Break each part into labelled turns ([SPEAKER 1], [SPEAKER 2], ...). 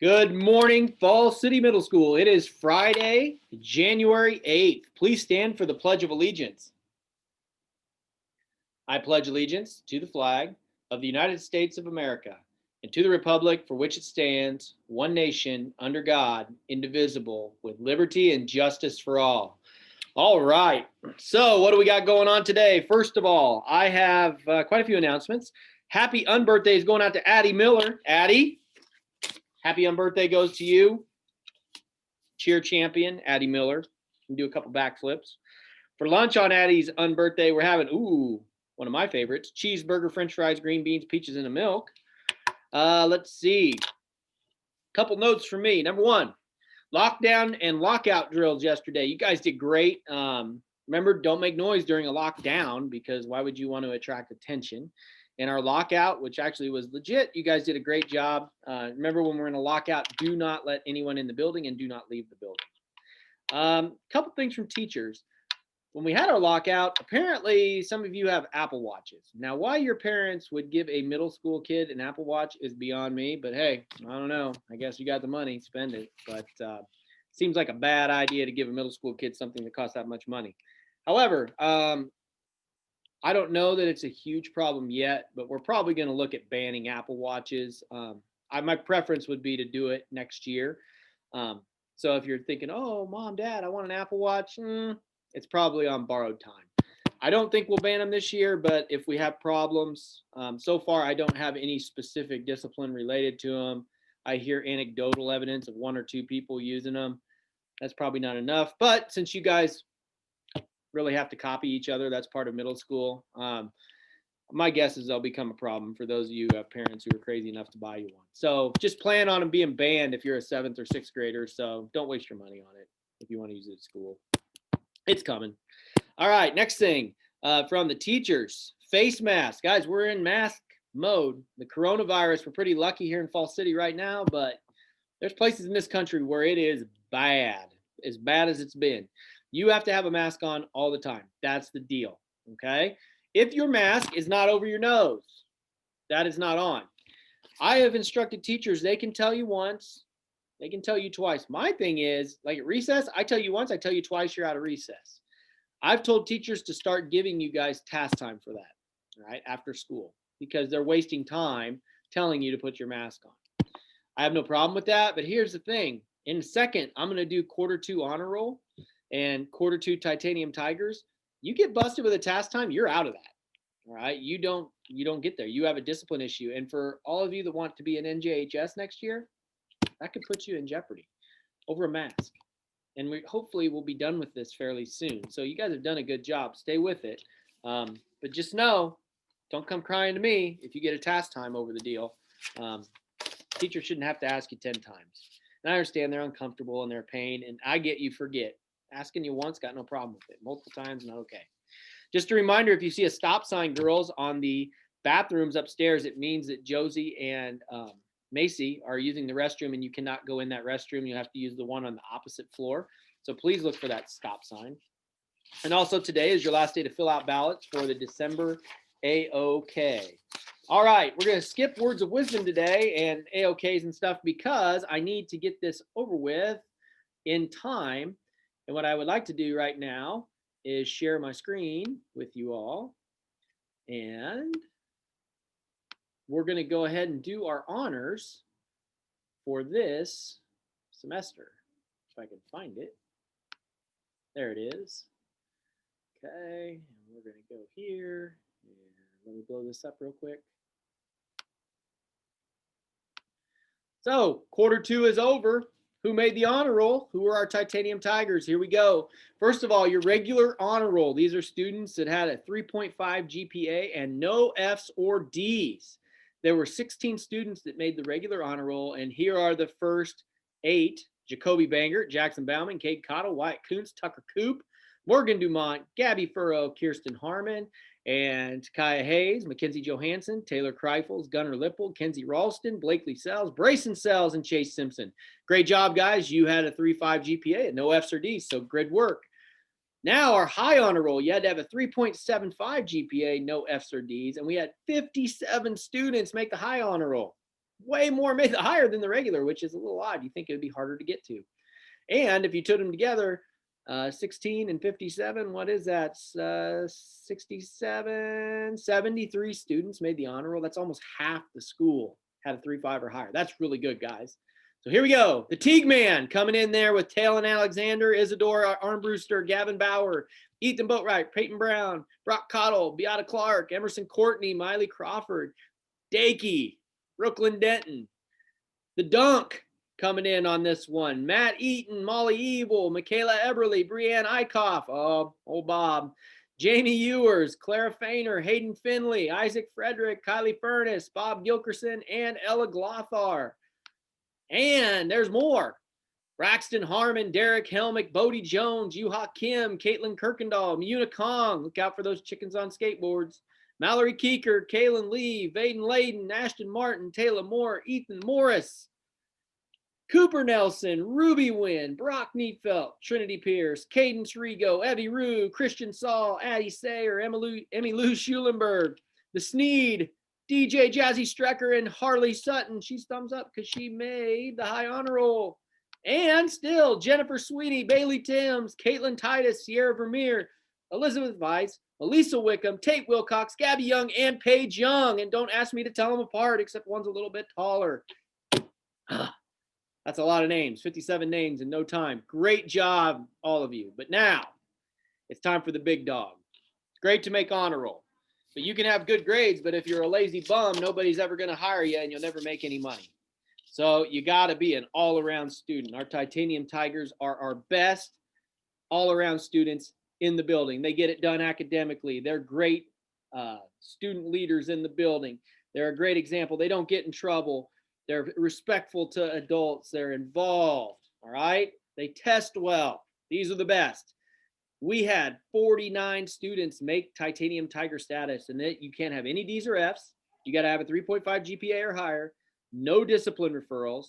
[SPEAKER 1] Good morning, Falls City Middle School. It is Friday, January 8th. Please stand for the Pledge of Allegiance. I pledge allegiance to the flag of the United States of America and to the republic for which it stands, one nation, under God, indivisible, with liberty and justice for all. All right. So what do we got going on today? First of all, I have quite a few announcements. Happy unbirthday is going out to Addie Miller. Addie, happy unbirthday goes to you. Cheer champion, Addie Miller. You can do a couple backflips. For lunch on Addie's unbirthday, we're having, one of my favorites, cheeseburger, french fries, green beans, peaches, and a milk. Let's see. Couple notes from me. Number one, lockdown and lockout drills yesterday. You guys did great. Remember, don't make noise during a lockdown because why would you want to attract attention? And our lockout, which actually was legit, you guys did a great job. Remember, when we're in a lockout, do not let anyone in the building and do not leave the building. Couple things from teachers. When we had our lockout, apparently some of you have Apple Watches. Now, why your parents would give a middle school kid an Apple Watch is beyond me, but hey, I don't know. I guess you got the money, spend it. But seems like a bad idea to give a middle school kid something that costs that much money. However, I don't know that it's a huge problem yet, but we're probably going to look at banning Apple Watches. My preference would be to do it next year. So if you're thinking, oh, mom, dad, I want an Apple Watch, it's probably on borrowed time. I don't think we'll ban them this year, but if we have problems, so far I don't have any specific discipline related to them. I hear anecdotal evidence of one or two people using them. That's probably not enough, but since you guys really have to copy each other, that's part of middle school. My guess is they'll become a problem for those of you who have parents who are crazy enough to buy you one. So just plan on them being banned if you're a 7th or 6th grader. So don't waste your money on it if you want to use it at school. It's coming. All right, next thing from the teachers, face mask. Guys, we're in mask mode. The coronavirus, we're pretty lucky here in Falls City right now, but there's places in this country where it is bad, as bad as it's been. You have to have a mask on all the time. That's the deal, okay? If your mask is not over your nose, that is not on. I have instructed teachers, they can tell you once, they can tell you twice. My thing is, like at recess, I tell you once, I tell you twice, you're out of recess. I've told teachers to start giving you guys task time for that, right, after school, because they're wasting time telling you to put your mask on. I have no problem with that, but here's the thing. In a second, I'm going to do quarter 2 honor roll and quarter 2 titanium tigers. You get busted with a task time, you're out of that. All right, you don't get there. You have a discipline issue. And for all of you that want to be an NJHS next year, that could put you in jeopardy over a mask. And we hopefully will be done with this fairly soon. So you guys have done a good job. Stay with it. But just know, don't come crying to me if you get a task time over the deal. Teachers shouldn't have to ask you 10 times. And I understand they're uncomfortable and they're pain. And I get you forget. Asking you once, got no problem with it. Multiple times, not okay. Just a reminder, if you see a stop sign, girls, on the bathrooms upstairs, it means that Josie and Macy are using the restroom and you cannot go in that restroom. You have to use the one on the opposite floor. So please look for that stop sign. And also today is your last day to fill out ballots for the December AOK. All right, we're going to skip words of wisdom today and AOKs and stuff because I need to get this over with in time. And what I would like to do right now is share my screen with you all. And we're going to go ahead and do our honors for this semester. If I can find it. There it is. Okay, and we're going to go here. And let me blow this up real quick. So, quarter 2 is over. Who made the honor roll? Who are our Titanium Tigers? Here we go. First of all, your regular honor roll. These are students that had a 3.5 GPA and no Fs or Ds. There were 16 students that made the regular honor roll, and here are the first 8. Jacoby Banger, Jackson Bauman, Kate Cottle, Wyatt Kuntz, Tucker Coop, Morgan Dumont, Gabby Furrow, Kirsten Harmon, and Kaya Hayes, Mackenzie Johansson, Taylor Kreifels, Gunnar Lipple, Kenzie Ralston, Blakely Sells, Brayson Sells, and Chase Simpson. Great job, guys. You had a 3.5 GPA and no Fs or Ds, so good work. Now our high honor roll, you had to have a 3.75 GPA, no Fs or Ds, and we had 57 students make the high honor roll. way more, made higher than the regular, which is a little odd. You think it would be harder to get to. And if you took them together, 16 and 57, what is that? 67, 73 students made the honor roll. That's almost half the school had a 3.5 or higher. That's really good, guys. So here we go. The Teague Man coming in there with Talon Alexander, Isadora Armbruster, Gavin Bauer, Ethan Boatwright, Peyton Brown, Brock Cottle, Beata Clark, Emerson Courtney, Miley Crawford, Dakey, Brooklyn Denton. The Dunk coming in on this one. Matt Eaton, Molly Evil, Michaela Eberly, Brianne Eichhoff, old Bob, Jamie Ewers, Clara Fainer, Hayden Finley, Isaac Frederick, Kylie Furness, Bob Gilkerson, and Ella Glothar. And there's more. Braxton Harmon, Derek Helmick, Bodie Jones, Yuha Kim, Caitlin Kirkendall, Muna Kong. Look out for those chickens on skateboards. Mallory Keeker, Kaylin Lee, Vaden Layden, Ashton Martin, Taylor Moore, Ethan Morris, Cooper Nelson, Ruby Wynn, Brock Neatfelt, Trinity Pierce, Cadence Rigo, Evie Rue, Christian Saul, Addie Sayer, Emmy Lou Schulenberg, The Sneed, DJ Jazzy Strecker, and Harley Sutton. She's thumbs up because she made the high honor roll. And still, Jennifer Sweeney, Bailey Timms, Caitlin Titus, Sierra Vermeer, Elizabeth Weiss, Elisa Wickham, Tate Wilcox, Gabby Young, and Paige Young. And don't ask me to tell them apart, except one's a little bit taller. That's a lot of names, 57 names in no time. Great job, all of you. But now, it's time for the big dog. It's great to make honor roll. But you can have good grades, but if you're a lazy bum, nobody's ever going to hire you and you'll never make any money. So you got to be an all-around student. Our Titanium Tigers are our best all-around students in the building. They get it done academically. They're great student leaders in the building. They're a great example. They don't get in trouble. They're respectful to adults. They're involved, all right? They test well. These are the best. We had 49 students make Titanium Tiger status, and that you can't have any D's or F's. You got to have a 3.5 GPA or higher. No discipline referrals.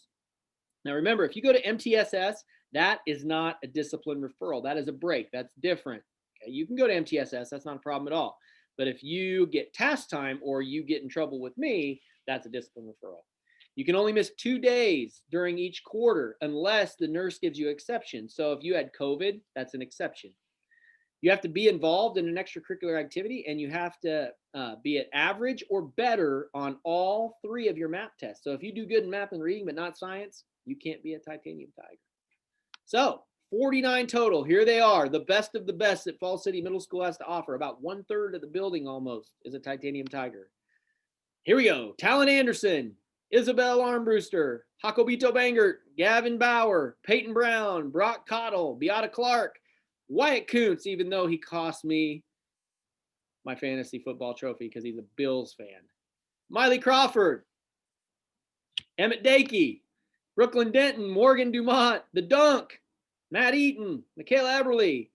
[SPEAKER 1] Now, remember, if you go to MTSS, that is not a discipline referral. That is a break. That's different. Okay? You can go to MTSS. That's not a problem at all. But if you get task time or you get in trouble with me, that's a discipline referral. You can only miss 2 days during each quarter unless the nurse gives you exception. So if you had COVID, that's an exception. You have to be involved in an extracurricular activity, and you have to be at average or better on all 3 of your MAP tests. So if you do good in math and reading but not science, you can't be a Titanium Tiger. So 49 total. Here they are, the best of the best that Falls City Middle School has to offer. About 1/3 of the building almost is a Titanium Tiger. Here we go. Talon Anderson, Isabel Armbruster, Jacobito Bangert, Gavin Bauer, Peyton Brown, Brock Cottle, Beata Clark, Wyatt Kuntz, even though he cost me my fantasy football trophy because he's a Bills fan. Miley Crawford, Emmett Dakey, Brooklyn Denton, Morgan Dumont, The Dunk, Matt Eaton, Michaela Eberly,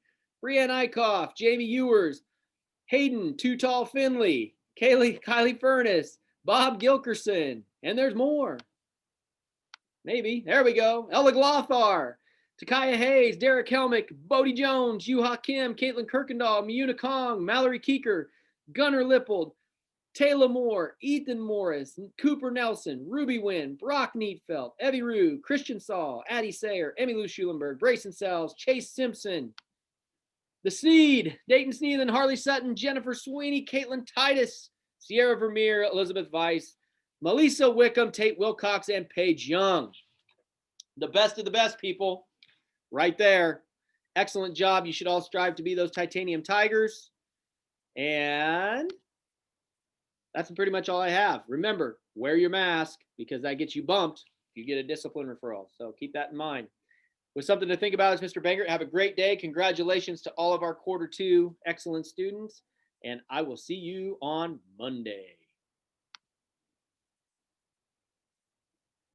[SPEAKER 1] Brianne Eichhoff, Jamie Ewers, Hayden Too Tall Finley, Kylie Furness, Bob Gilkerson, and there's more. Maybe. There we go. Ella Glothar, Takaya Hayes, Derek Helmick, Bodie Jones, Yuha Kim, Caitlin Kirkendall, Muna Kong, Mallory Keeker, Gunnar Lippold, Taylor Moore, Ethan Morris, Cooper Nelson, Ruby Wynn, Brock Neatfelt, Evie Rue, Christian Saul, Addie Sayer, Emmy Lou Schulenberg, Brayson Sells, Chase Simpson, The Sneed, Dayton Sneed, and Harley Sutton, Jennifer Sweeney, Caitlin Titus, Sierra Vermeer, Elizabeth Weiss, Melissa Wickham, Tate Wilcox, and Paige Young. The best of the best, people. Right there. Excellent job. You should all strive to be those Titanium Tigers. And that's pretty much all I have. Remember, wear your mask because that gets you bumped if you get a discipline referral. So keep that in mind. With something to think about is Mr. Bangert. Have a great day. Congratulations to all of our Q2 excellent students. And I will see you on Monday.